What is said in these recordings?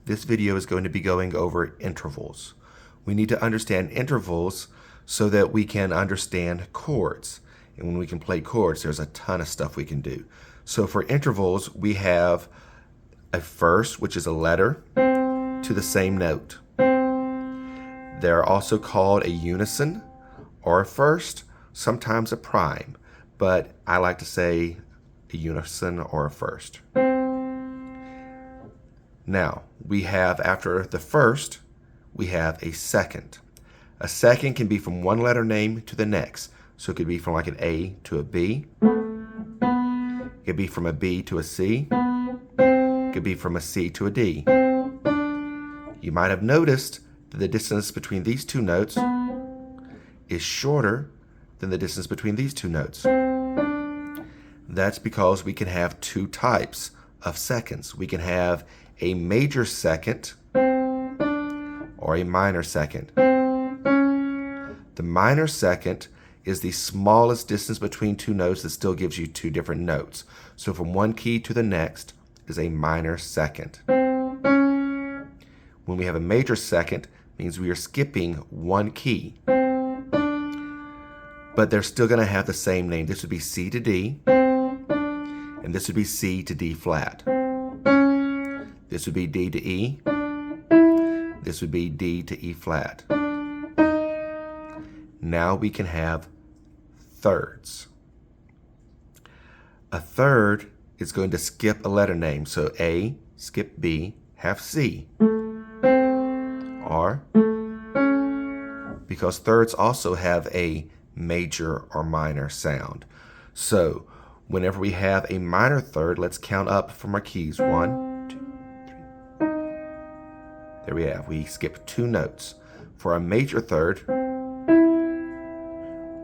this video is going to be going over intervals. We need to understand intervals so that we can understand chords. And when we can play chords, there's a ton of stuff we can do. So for intervals, we have a first, which is a letter to the same note. They're also called a unison or a first, sometimes a prime, but I like to say a unison or a first. Now, we have, after the first, we have a second. A second can be from one letter name to the next. So it could be from like an A to a B. It could be from a B to a C. It could be from a C to a D. You might have noticed that the distance between these two notes is shorter than the distance between these two notes. That's because we can have two types of seconds. We can have a major second or a minor second. The minor second is the smallest distance between two notes that still gives you two different notes. So from one key to the next is a minor second. When we have a major second, it means we are skipping one key. But they're still going to have the same name. This would be C to D, and this would be C to D flat. This would be D to E. This would be D to E flat. Now we can have thirds. A third is going to skip a letter name. So A, skip B, have C. Or, because thirds also have a major or minor sound. So whenever we have a minor third, let's count up from our keys. 1, 2, 3. There we have. We skip two notes. For a major third,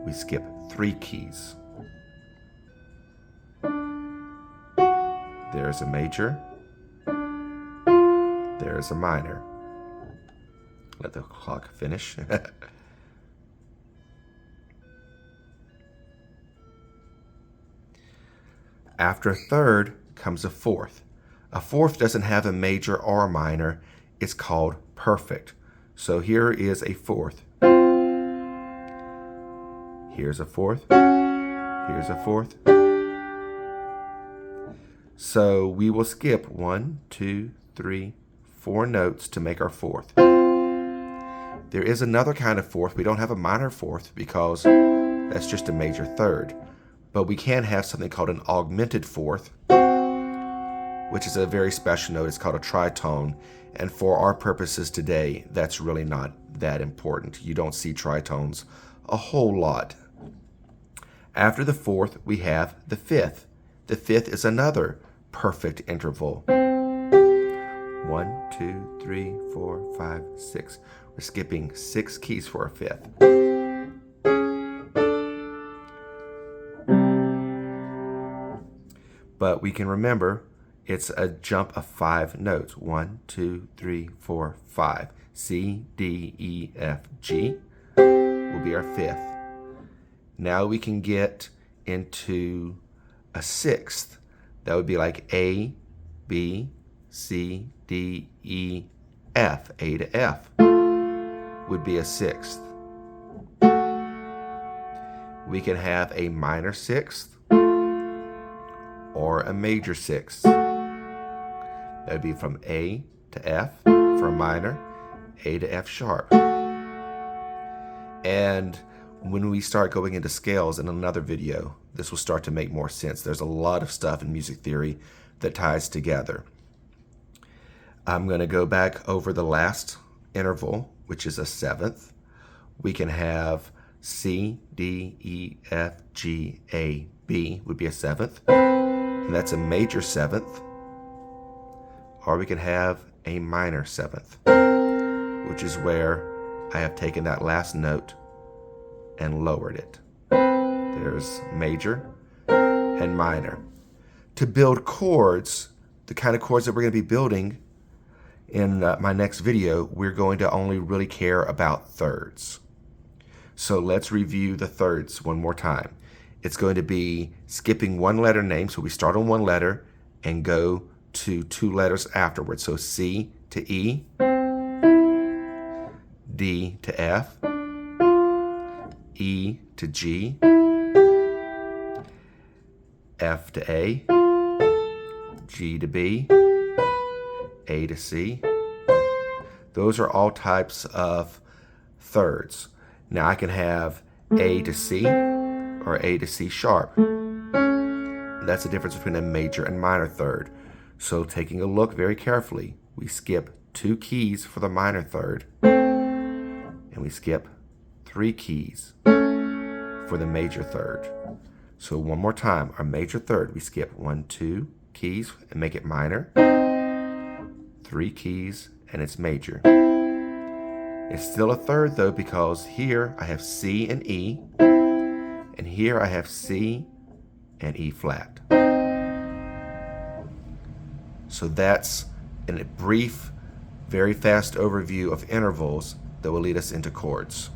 we skip 3 keys. There's a major. There's a minor. Let the clock finish. After a third comes a fourth. A fourth doesn't have a major or a minor. It's called perfect. So here is a fourth. Here's a fourth. Here's a fourth. So we will skip 1, 2, 3, 4 notes to make our fourth. There is another kind of fourth. We don't have a minor fourth because that's just a major third. But we can have something called an augmented fourth, which is a very special note. It's called a tritone. And for our purposes today, that's really not that important. You don't see tritones a whole lot. After the fourth, we have the fifth. The fifth is another perfect interval. 1, 2, 3, 4, 5, 6. We're skipping 6 keys for a fifth. But we can remember it's a jump of 5 notes. 1, 2, 3, 4, 5. C, D, E, F, G will be our fifth. Now we can get into a sixth. That would be like A, B, C, D, E, F. A to F would be a sixth. We can have a minor sixth or a major sixth. That would be from A to F for a minor, A to F sharp. And when we start going into scales in another video, this will start to make more sense. There's a lot of stuff in music theory that ties together. I'm going to go back over the last interval, which is a seventh. We can have C, D, E, F, G, A, B would be a seventh. And that's a major seventh. Or we can have a minor seventh, which is where I have taken that last note and lowered it. There's major and minor. To build chords, the kind of chords that we're going to be building in my next video, we're going to only really care about thirds. So let's review the thirds one more time. It's going to be skipping one letter name. So we start on one letter and go to 2 letters afterwards. So C to E, D to F, E to G, F to A, G to B, A to C. Those are all types of thirds. Now I can have A to C or A to C sharp. That's the difference between a major and minor third. So taking a look very carefully, we skip 2 keys for the minor third, and we skip 3 keys for the major third. So one more time, our major third, we skip 1, 2 keys and make it minor, 3 keys and it's major. It's still a third though, because here I have C and E, and here I have C and E flat. So that's a brief, very fast overview of intervals that will lead us into chords.